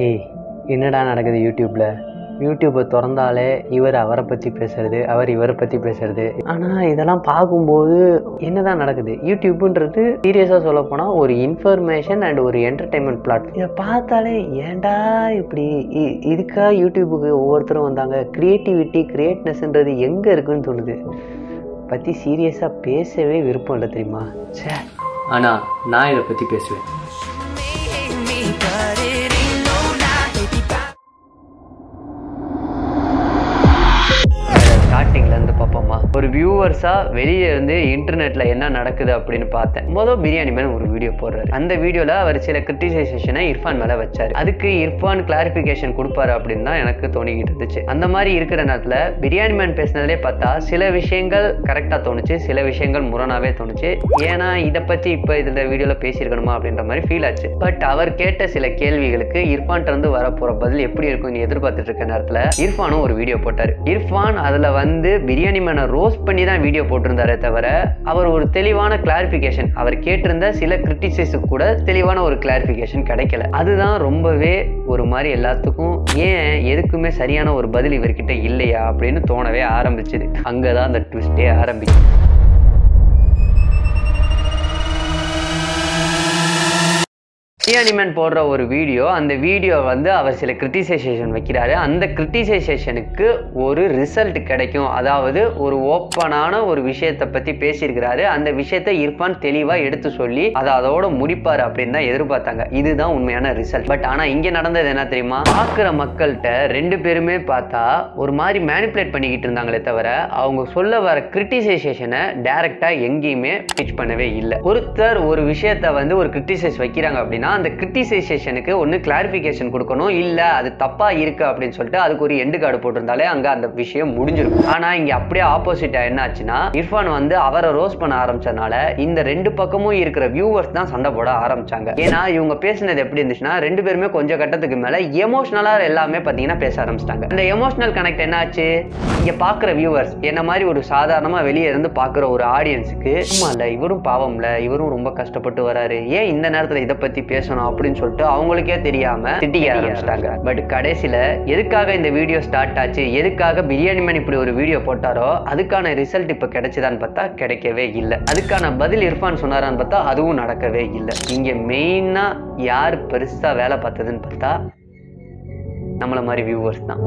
ஏய், என்னடா நடக்குது யூடியூப்பை திறந்தாலே இவர் அவரை பற்றி பேசுறது, அவர் இவரை பற்றி பேசுறது. ஆனால் இதெல்லாம் பார்க்கும்போது என்னதான் நடக்குது? யூடியூப்புன்றது சீரியஸாக சொல்ல போனால் ஒரு இன்ஃபர்மேஷன் அண்ட் ஒரு என்டர்டைன்மெண்ட் பிளாட்ஃபார்ம். இதை பார்த்தாலே ஏன்டா இப்படி இதுக்காக யூடியூபுக்கு ஒவ்வொருத்தரும் வந்தாங்க? கிரியேட்னஸ்ன்றது எங்கே இருக்குன்னு தோணுது. பற்றி சீரியஸாக பேசவே விருப்பம் இல்லை தெரியுமா? சே, ஆனால் நான் இதை பற்றி பேசுவேன். ஸ்டார்டிங்லேருந்து பார்ப்போமா? ஒரு வியூவர்ஸாக வெளியே இருந்து இன்டர்நெட்டில் என்ன நடக்குது அப்படின்னு பார்த்தேன். பிரியாணி மேன் ஒரு வீடியோ போடுறாரு. அந்த வீடியோவில் அவர் சில கிரிட்டிசைசேஷனை இர்ஃபான் மேலே வச்சார். அதுக்கு இர்ஃபான் கிளாரிஃபிகேஷன் கொடுப்பாரு அப்படின்னு தான் எனக்கு தோணிக்கிட்டு இருந்துச்சு. அந்த மாதிரி இருக்கிற நேரத்தில் பிரியாணி மேன் பேசினதுலே பார்த்தா சில விஷயங்கள் கரெக்டாக தோணுச்சு, சில விஷயங்கள் முரணாவே தோணுச்சு. ஏன்னா இதை பற்றி இப்போ இதில் வீடியோவில் பேசியிருக்கணுமா அப்படின்ற மாதிரி ஃபீல் ஆச்சு. பட் அவர் கேட்ட சில கேள்விகளுக்கு இர்ஃபான் இருந்து வரப்போகிற பதில் எப்படி இருக்கும்னு எதிர்பார்த்துட்டு இருக்க நேரத்தில் இர்ஃபானும் ஒரு வீடியோ போட்டார். இர்ஃபான் அதில் பிரியாணி மேனை ரோஸ்ட் பண்ணி தான் வீடியோ போட்டிருந்தாரே தவிர அவர் ஒரு தெளிவான கிளாரிஃபிகேஷன், அவர் கேட்டிருந்த சில கிரிட்டிசைஸுக்கு கூட தெளிவான ஒரு கிளாரிஃபிகேஷன் கிடைக்கல. அதுதான் ரொம்பவே ஒரு மாதிரி எல்லாத்துக்கும் ஏன் எதுக்குமே சரியான ஒரு பதில் இவர்கிட்ட இல்லையா அப்படின்னு தோணவே ஆரம்பிச்சுது. அங்கதான் அந்த ட்விஸ்டே ஆரம்பிக்கும். பிரியாணி மேன் போடுற ஒரு வீடியோ, அந்த வீடியோ அவர் சில கிரிட்டிசைசேஷன் வைக்கிறாரு. அந்த கிரிட்டிசைசேஷனுக்கு ஒரு ரிசல்ட் கிடைக்கும், அதாவது ஒரு ஓப்பனான ஒரு விஷயத்தை பற்றி பேசியிருக்கிறாரு. அந்த விஷயத்தை இர்ஃபான் தெளிவாக எடுத்து சொல்லி அதை அதோட முடிப்பார் அப்படின்னு தான் எதிர்பார்த்தாங்க. இதுதான் உண்மையான ரிசல்ட். பட் ஆனால் இங்கே நடந்தது என்ன தெரியுமா? பார்க்குற மக்கள்கிட்ட ரெண்டு பேருமே பார்த்தா ஒரு மாதிரி மேனிப்புலேட் பண்ணிக்கிட்டு இருந்தாங்களே தவிர அவங்க சொல்ல வர கிரிட்டிசைசேஷனை டைரக்டாக எங்கேயுமே பிச் பண்ணவே இல்லை. ஒருத்தர் ஒரு விஷயத்தை ஒரு கிரிட்டிசைஸ் வைக்கிறாங்க அப்படின்னா அந்த கிரிட்டிசைசேஷனுக்கு ஒன்று கிளாரிஃபிகேஷன் கொடுக்கணும், இல்லை அது தப்பா இருக்கு அப்படின்னு சொல்லிட்டு அதுக்கு ஒரு எண்டு கார்டு போட்டிருந்தாலே அங்கே அந்த விஷயம் முடிஞ்சிருக்கும். ஆனால் இங்கே அப்படியே ஆப்போசிட்டா என்ன ஆச்சுன்னா, இர்ஃபான் அவரை ரோஸ்ட் பண்ண ஆரம்பிச்சதுனால இந்த ரெண்டு பக்கமும் இருக்கிற வியூவர்ஸ் தான் சண்டை போட ஆரம்பிச்சாங்க. ஏன்னா இவங்க பேசினது எப்படி இருந்துச்சுன்னா, ரெண்டு பேருமே கொஞ்சம் கட்டத்துக்கு மேலே எமோஷனலா எல்லாமே பார்த்தீங்கன்னா பேச ஆரம்பிச்சிட்டாங்க. அந்த எமோஷனல் கனெக்ட் என்ன ஆச்சு? இங்க பார்க்குற வியூவர்ஸ் என்ன மாதிரி ஒரு சாதாரணமா வெளியே இருந்து பார்க்குற ஒரு ஆடியன்ஸுக்கு சும்மா இல்லை இவரும் பாவம் இல்லை, இவரும் ரொம்ப கஷ்டப்பட்டு வராரு, ஏன் இந்த நேரத்தில் இதை பற்றி பேசணும் அப்படின்னு சொல்லிட்டு அவங்களுக்கே தெரியாம திட்டிக்க ஆரம்பிச்சிட்டாங்க. பட் கடைசியில எதுக்காக இந்த வீடியோ ஸ்டார்ட் ஆச்சு, எதுக்காக பிரியாணி மேன் இப்படி ஒரு வீடியோ போட்டாரோ அதுக்கான ரிசல்ட் இப்ப கிடைச்சதான்னு பார்த்தா கிடைக்கவே இல்லை. அதுக்கான பதில் இர்ஃபான் சொன்னாரான்னு பார்த்தா அதுவும் நடக்கவே இல்லை. இங்க மெயினா யார் பெருசா வேலை பார்த்ததுன்னு பார்த்தா நம்மள மாதிரி வியூவர்ஸ் தான்.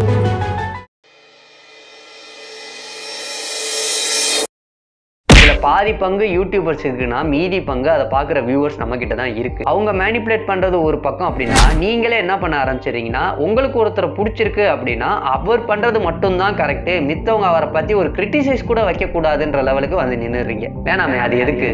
பாதி பங்கு யூடியூபர்ஸ் இருக்குன்னா மீதி பங்கு அதை பார்க்குற வியூவர்ஸ் நம்ம கிட்ட தான் இருக்கு. அவங்க மேனிப்புலேட் பண்றது ஒரு பக்கம் அப்படின்னா, நீங்களே என்ன பண்ண ஆரம்பிச்சிருக்கீங்கன்னா, உங்களுக்கு ஒருத்தரை பிடிச்சிருக்கு அப்படின்னா அவர் பண்றது மட்டும்தான் கரெக்ட், மித்தவங்க அவரை பத்தி ஒரு கிரிட்டிசைஸ் கூட வைக்க கூடாதுன்ற லெவலுக்கு நின்னுறீங்க. வேணாமே, அது எதுக்கு?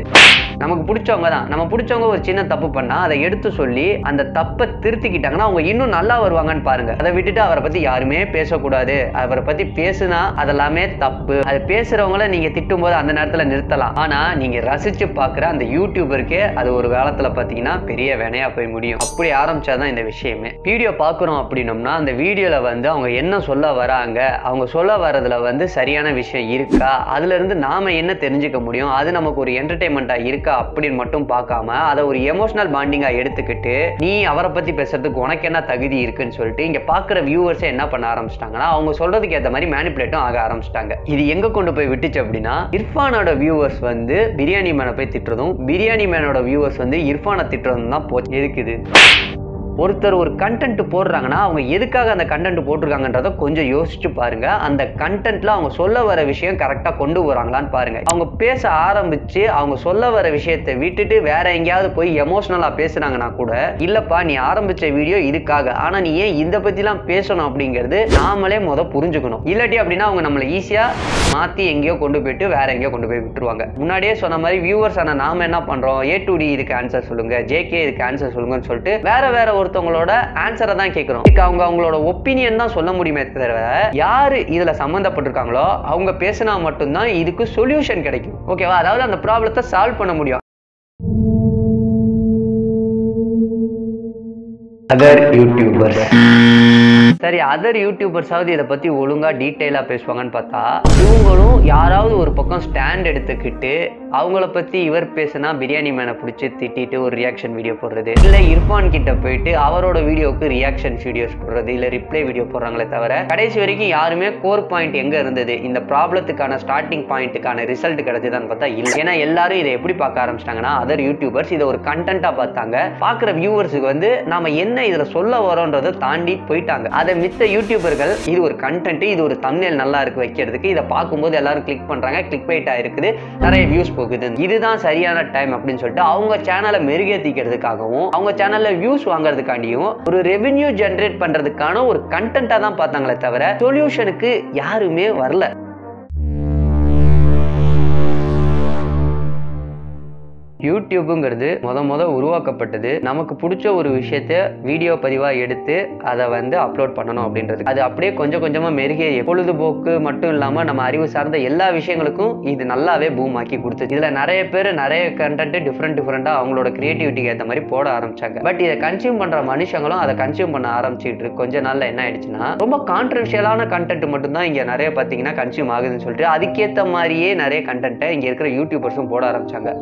நமக்கு பிடிச்சவங்க தான், நம்ம பிடிச்சவங்க ஒரு சின்ன தப்பு பண்ணா அதை எடுத்து சொல்லி அந்த தப்பை திருத்திக்கிட்டாங்கன்னா அவங்க இன்னும் நல்லா வருவாங்கன்னு பாருங்க. அதை விட்டுட்டு அவரை பத்தி யாருமே பேசக்கூடாது, அவரை பத்தி பேசுனா அதெல்லாமே தப்பு, அது பேசுறவங்கள நீங்க திட்டும் போது அந்த நேரத்துல நிறுத்த. ஆனா நீங்க ரசிச்சு பாக்குற அந்த யூடியூபருக்கே அது ஒரு காலத்துல பாத்தீங்கன்னா பெரிய வேணையா போய் முடியும். அப்படி ஆரம்பிச்சாதான் இந்த விஷயமே. வீடியோ பாக்குறோம் அப்படின்னோம்னா அந்த வீடியோல அவங்க என்ன சொல்ல வராங்க, அவங்க சொல்ல வரதுல சரியான விஷயம் இருக்கா, அதுல இருந்து நாம என்ன தெரிஞ்சுக்க முடியும், அது நமக்கு ஒரு என்டர்டைன்மெண்டா இருக்கா அப்படின்னு மட்டும் பார்க்காம அதை ஒரு எமோஷனல் பாண்டிங்கா எடுத்துக்கிட்டு நீ அவரை பத்தி பேசுறதுக்கு உனக்கு என்ன தகுதி இருக்குன்னு சொல்லிட்டு இங்க பாக்குற வியூவர்ஸே என்ன பண்ண ஆரம்பிச்சிட்டாங்கன்னா அவங்க சொல்றதுக்கு ஏற்ற மாதிரி மேனிப்புலேட்டும் ஆக ஆரம்பிச்சிட்டாங்க. இது எங்க கொண்டு போய் விட்டுச்சு அப்படின்னா, இர்ஃபானோட வியூவர்ஸ் பிரியாணி மேனை போய் திட்டுறதும், பிரியாணி மேனோட வியூவர்ஸ் இர்ஃபானை திட்டுறதும் தான் போச்சு. எதுக்குது? ஒருத்தர் ஒரு கண்டென்ட் போடுறாங்கன்னா அவங்க எதுக்காக அந்த கண்டென்ட் போட்டிருக்காங்கன்றத கொஞ்சம் யோசிச்சு பாருங்க. அந்த கண்டென்ட்ல அவங்க சொல்ல வர விஷயம் கரெக்டா கொண்டு வராங்களான்னு பாருங்க. அவங்க பேச ஆரம்பிச்சு அவங்க சொல்ல வர விஷயத்தை விட்டுட்டு வேற எங்கேயாவது போய் எமோஷனலா பேசுறாங்கன்னா கூட, இல்லப்பா நீ ஆரம்பிச்ச வீடியோ இதுக்காக, ஆனா நீ ஏன் இதை பத்திலாம் பேசணும் அப்படிங்கிறது நாமளே புரிஞ்சுக்கணும். இல்லாட்டி அப்படின்னா அவங்க நம்மளை ஈஸியா மாத்தி எங்கேயோ கொண்டு போயிட்டு வேற எங்கேயோ கொண்டு போய் விட்டுருவாங்க. முன்னாடியே சொன்ன மாதிரி வியூவர்ஸ் ஆனா நாம என்ன பண்றோம், A to D இதுக்கு ஆன்சர் சொல்லுங்க, JK இதுக்கு ஆன்சர் சொல்லுங்கன்னு சொல்லிட்டு வேற ஒருத்தவங்களோட ஆன்சரை தான் கேட்கிறோம். அவங்களோட ஒப்பீனியன் தான் சொல்ல முடியுமே தவிர யாரு இதுல சம்பந்தப்பட்டிருக்காங்களோ அவங்க பேசினா மட்டும்தான் இதுக்கு சொல்யூஷன் கிடைக்கும். ஓகேவா? அதாவது அந்த ப்ராப்ளத்தை சால்வ் பண்ண முடியும். Other YouTubers. சரி, அதர் யூடியூபர்ஸாவது இதை பற்றி ஒழுங்காக டீட்டெயிலாக பேசுவாங்கன்னு பார்த்தா இவங்களும் யாராவது ஒரு பக்கம் ஸ்டாண்ட் எடுத்துக்கிட்டு அவங்கள பற்றி இவர் பேசுனா பிரியாணி மேனை பிடிச்சி திட்டிட்டு ஒரு ரியாக்ஷன் வீடியோ போடுறது, இல்லை இர்ஃபான் கிட்ட போயிட்டு அவரோட வீடியோவுக்கு ரியாக்ஷன் வீடியோஸ் போடுறது, இல்லை ரிப்ளை வீடியோ போடுறாங்களே தவிர கடைசி வரைக்கும் யாருமே கோர் பாயிண்ட் எங்கே இருந்தது, இந்த ப்ராப்ளத்துக்கான ஸ்டார்டிங் பாயிண்ட்டுக்கான ரிசல்ட் கிடைச்சதான்னு பார்த்தா இல்லை. ஏன்னா எல்லாரும் இதை எப்படி பார்க்க ஆரம்பிச்சிட்டாங்கன்னா, அதர் யூடியூபர்ஸ் இதை ஒரு கண்டென்ட்டாக பார்த்தாங்க. பார்க்குற வியூவர்ஸுக்கு வந்து நாம என்ன இதில் சொல்ல வரோன்றதை தாண்டி போயிட்டாங்க. அதை மித்த யூடியூபர்கள் இது ஒரு கண்டென்ட், இது ஒரு தம்ப்நெயில் நல்லா இருக்கு வைக்கிறதுக்கு, இதை பார்க்கும்போது எல்லாரும் கிளிக் பண்றாங்க, கிளிக் பைட் ஆயிருக்குது, நிறைய வியூஸ் போகுது, இதுதான் சரியான டைம் அப்படின்னு சொல்லிட்டு அவங்க சேனலை மெருகேற்றிக்கிறதுக்காகவும் அவங்க சேனல்ல வியூஸ் வாங்குறதுக்காண்டியும் ஒரு ரெவென்யூ ஜெனரேட் பண்றதுக்கான ஒரு கண்டென்ட்டா தான் பார்த்தாங்களே தவிர சொல்யூஷனுக்கு யாருமே வரல. யூடியூபுங்கிறது முத உருவாக்கப்பட்டது நமக்கு பிடிச்ச ஒரு விஷயத்த வீடியோ பதிவாக எடுத்து அதை வந்து அப்லோட் பண்ணணும் அப்படின்றது. அது அப்படியே கொஞ்சம் கொஞ்சமாக மெருகேறி பொழுதுபோக்கு மட்டும் இல்லாமல் நம்ம அறிவு சார்ந்த எல்லா விஷயங்களுக்கும் இது நல்லாவே பூம் ஆக்கி கொடுத்துச்சு. இதில் நிறைய பேர் நிறைய கண்டென்ட் டிஃப்ரெண்ட்டாக அவங்களோட கிரியேட்டிவிட்டிக்கு ஏற்ற மாதிரி போட ஆரம்பிச்சாங்க. பட் இதை கன்சியூம் பண்ணுற மனுஷங்களும் அதை கன்சியூம் பண்ண ஆரம்பிச்சுட்டு கொஞ்ச நாளில் என்ன ஆயிடுச்சுன்னா, ரொம்ப கான்ட்ரவர்ஷியலான கண்டென்ட் மட்டும்தான் இங்கே நிறைய பார்த்தீங்கன்னா கன்சியூம் ஆகுதுன்னு சொல்லிட்டு அதுக்கேற்ற மாதிரியே நிறைய கண்டென்ட்டை இங்கே இருக்கிற யூடியூபர்ஸும் போட ஆரம்பிச்சாங்க.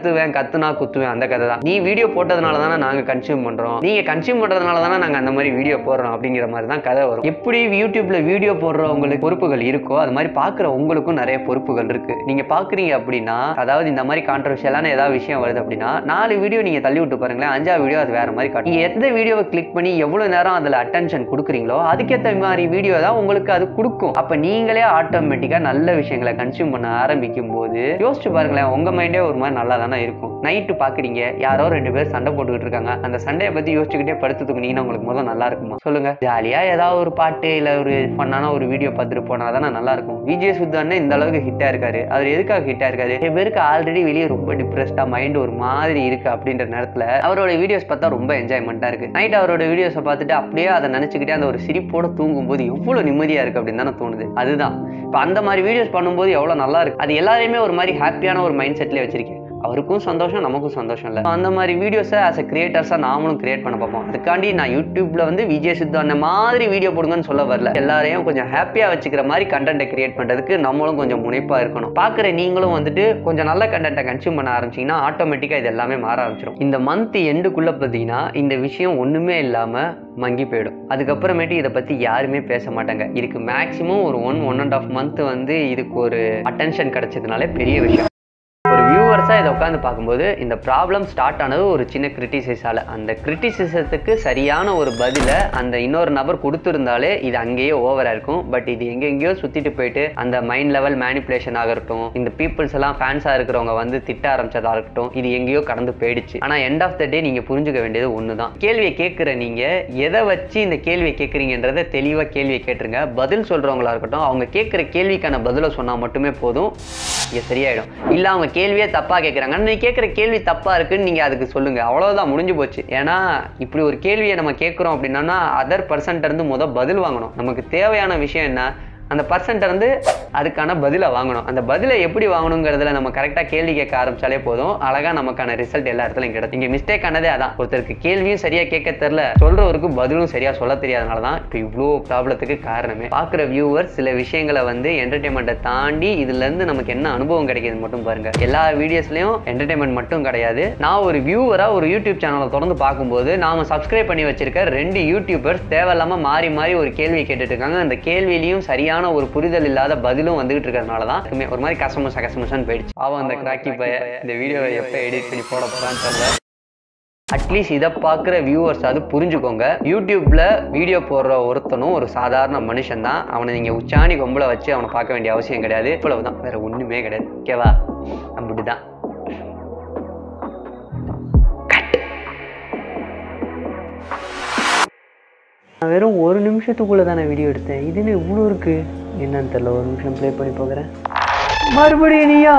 கத்துனா குத்துவேன் அந்த கதை தான். நீ வீடியோ போட்டதுனால தானே நாங்க கன்சியூம் பண்றோம், நீங்க கன்சியூம் பண்றதுனால தானே நாங்க அந்த மாதிரி வீடியோ போடுறோம் அப்படிங்கிற மாதிரி தான் கதை வரும். எப்படி யூடியூப்ல வீடியோ போடுறவங்களுக்கு பொறுப்புகள் இருக்கோ அது மாதிரி பாக்குற உங்களுக்கும் நிறைய பொறுப்புகள் இருக்கு. நீங்க பாக்குறீங்க அப்படின்னா, அதாவது இந்த மாதிரி கான்ட்ரவர்ஷியலான ஏதாவது விஷயம் வருது அப்படின்னா 4 வீடியோ நீங்க தள்ளி விட்டு பாருங்களேன், 5ஆவது வீடியோ அது வேற மாதிரி காட்டும். நீங்க எந்த வீடியோவை கிளிக் பண்ணி எவ்வளவு நேரம் அதுல அட்டென்ஷன் கொடுக்குறீங்களோ அதுக்கேற்ற மாதிரி வீடியோ தான் உங்களுக்கு அது கொடுக்கும். அப்ப நீங்களே ஆட்டோமேட்டிக்கா நல்ல விஷயங்களை கன்சியூம் பண்ண ஆரம்பிக்கும் போது யோசிச்சு பாருங்களேன், உங்க மைண்டே ஒரு மாதிரி நல்லா தானே இருக்கும். நைட்டு பாக்குறீங்க, யாரோ 2 பேர் சண்டை போட்டுக்கிட்டு இருக்காங்க, அந்த சண்டையை பத்தி யோசிச்சுக்கிட்டே படுத்து தூங்குனீங்கன்னா உங்களுக்கு முதல்ல நல்லா இருக்குமா சொல்லுங்க? ஜாலியா ஏதாவது ஒரு பாட்டு இல்ல ஒரு ஃபன்னான ஒரு வீடியோ பார்த்துட்டு போனா தானே நல்லா இருக்கும். விஜய் சுத்தானே இந்த அளவுக்கு ஹிட்டா இருக்காரு, அவர் எதுக்காக ஹிட்டா இருக்காரு? நிறைய பேருக்கு ஆல்ரெடி வெளியே ரொம்ப டிப்ரெஸ்டா மைண்ட் ஒரு மாதிரி இருக்கு அப்படின்ற நேரத்துல அவரோட வீடியோஸ் பார்த்தா ரொம்ப என்ஜாய்மெண்டா இருக்கு. நைட் அவரோட வீடியோஸை பார்த்துட்டு அப்படியே அதை நினைச்சுக்கிட்டே அந்த ஒரு சிரிப்போட தூங்கும் போது எவ்வளவு நிம்மதியா இருக்கு அப்படின்னு தானே தோணுது. அதுதான் இப்ப அந்த மாதிரி வீடியோஸ் பண்ணும்போது எவ்வளவு நல்லா இருக்கு. அது எல்லாரையுமே ஒரு மாதிரி ஹாப்பியான ஒரு மைண்ட் செட்ல வச்சிருக்கேன். அவருக்கும் சந்தோஷம், நமக்கும் சந்தோஷம் இல்லை. அந்த மாதிரி வீடியோஸை ஆஸ் அ கிரியேட்டர்ஸாக நாமளும் கிரியேட் பண்ண பார்ப்போம். அதுக்காண்டி நான் யூடியூப்ல வந்து விஜய் சித்து அந்த மாதிரி வீடியோ போடுங்கன்னு சொல்ல வரல. எல்லாரையும் கொஞ்சம் ஹாப்பியாக வச்சுக்கிற மாதிரி கண்டென்ட்டை கிரியேட் பண்ணுறதுக்கு நம்மளும் கொஞ்சம் முனைப்பாக இருக்கணும். பார்க்குற நீங்களும் வந்துட்டு கொஞ்சம் நல்ல கண்டென்ட்டை கன்சியூம் பண்ண ஆரம்பிச்சிங்கன்னா ஆட்டோமேட்டிக்காக இது எல்லாமே மாற ஆரம்பிச்சிடும். இந்த மந்த் எண்டுக்குள்ளே பார்த்தீங்கன்னா இந்த விஷயம் ஒன்றுமே இல்லாமல் மங்கி போயிடும். அதுக்கப்புறமேட்டு இதை பற்றி யாருமே பேச மாட்டாங்க. இதுக்கு மேக்ஸிமம் ஒரு 1.5 மந்த் வந்து இதுக்கு ஒரு அட்டென்ஷன் கிடைச்சதுனாலே பெரிய விஷயம். ஒரு வியூவர்ஸாக இதை உட்காந்து பார்க்கும்போது இந்த ப்ராப்ளம் ஸ்டார்ட் ஆனது ஒரு சின்ன கிரிட்டிசைஸால். அந்த கிரிட்டிசிசத்துக்கு சரியான ஒரு பதிலை அந்த இன்னொரு நபர் கொடுத்துருந்தாலே இது அங்கேயே ஓவராக இருக்கும். பட் இது எங்கெங்கேயோ சுற்றிட்டு போயிட்டு அந்த மைண்ட் லெவல் மேனிப்புலேஷன் ஆகட்டும், இந்த பீப்புள்ஸ் எல்லாம் ஃபேன்ஸாக இருக்கிறவங்க வந்து திட்ட ஆரம்பிச்சதாக இருக்கட்டும், இது எங்கேயோ கடந்து போயிடுச்சு. ஆனால் எண்ட் ஆஃப் த டே நீங்கள் புரிஞ்சுக்க வேண்டியது ஒன்று தான். கேள்வியை கேட்குற நீங்கள் எதை வச்சு இந்த கேள்வியை கேட்குறீங்கன்றதை தெளிவாக கேள்வியை கேட்டுருங்க. பதில் சொல்கிறவங்களா இருக்கட்டும், அவங்க கேட்குற கேள்விக்கான பதிலை சொன்னால் மட்டுமே போதும், இங்கே சரியாயிடும். இல்லை அவங்க கேள்வியே தப்பா கேட்குறாங்க, நீ கேட்குற கேள்வி தப்பா இருக்குன்னு நீங்க அதுக்கு சொல்லுங்க, அவ்வளவுதான், முடிஞ்சு போச்சு. ஏன்னா இப்படி ஒரு கேள்வியை நம்ம கேட்குறோம் அப்படின்னா அதர் பர்சன்ட்ட இருந்து பதில் வாங்கணும். நமக்கு தேவையான விஷயம் என்ன, அந்த பர்சன்ட்ட இருந்து அதுக்கான பதிலை வாங்கணும். அந்த பதிலை எப்படி வாங்கணுங்கிறதுல நம்ம கரெக்டாக கேள்வி கேட்க ஆரம்பிச்சாலே போதும், அழகா நமக்கான ரிசல்ட் எல்லா இடத்துலையும் கிடைக்கும். இங்கே மிஸ்டேக் ஆனதே அதான், ஒருத்தருக்கு கேள்வியும் சரியா கேட்க தெரியல, சொல்றவருக்கு பதிலும் சரியா சொல்ல தெரியாதனால தான் இப்போ இவ்வளோ ப்ராப்ளத்துக்கு காரணமே. பார்க்குற வியூவர்ஸ் சில விஷயங்களை வந்து என்டர்டைன்மெண்ட்டை தாண்டி இதுல இருந்து நமக்கு என்ன அனுபவம் கிடைக்குது மட்டும் பாருங்க. எல்லா வீடியோஸ்லயும் என்டர்டைன்மெண்ட் மட்டும் கிடையாது. நான் ஒரு வியூவரா ஒரு யூடியூப் சேனலை தொடர்ந்து பார்க்கும்போது நாம சப்ஸ்கிரைப் பண்ணி வச்சிருக்க 2 யூடியூபர்ஸ் தேவையில்லாம மாறி மாறி ஒரு கேள்வி கேட்டுட்டு இருக்காங்க. அந்த கேள்வியிலையும் சரியான ஒரு புரிதல் இல்லாத பதிலும் வந்துகிட்டு இருக்கிறதுனால தான் ஒரு மாதிரி கசமுசன்னு போயிடுச்சு. அவன் அந்த கிராக்கி பைய இந்த வீடியோவை எப்போ எடிட் பண்ணி போட போறான்னு தெரியல. அட்லீஸ்ட் இதை பார்க்குற வியூவர்ஸ் அது புரிஞ்சுக்கோங்க. யூடியூப்ல வீடியோ போடுற ஒருத்தனும் ஒரு சாதாரண மனுஷன் தான். அவனை நீங்க உச்சாணி கொம்புல வச்சு அவனை பார்க்க வேண்டிய அவசியம் கிடையாது. இவ்வளவுதான், வேற ஒண்ணுமே கிடையாது. ஓகேவா? அப்படிதான். நான் வெறும் 1 நிமிஷத்துக்குள்ள தானே வீடியோ எடுத்தேன், இதுன்னு இவ்வளோ இருக்கு என்னன்னு தெரியல. 1 நிமிஷம் ப்ளே பண்ணி போகிறேன். மறுபடியும் நீயா?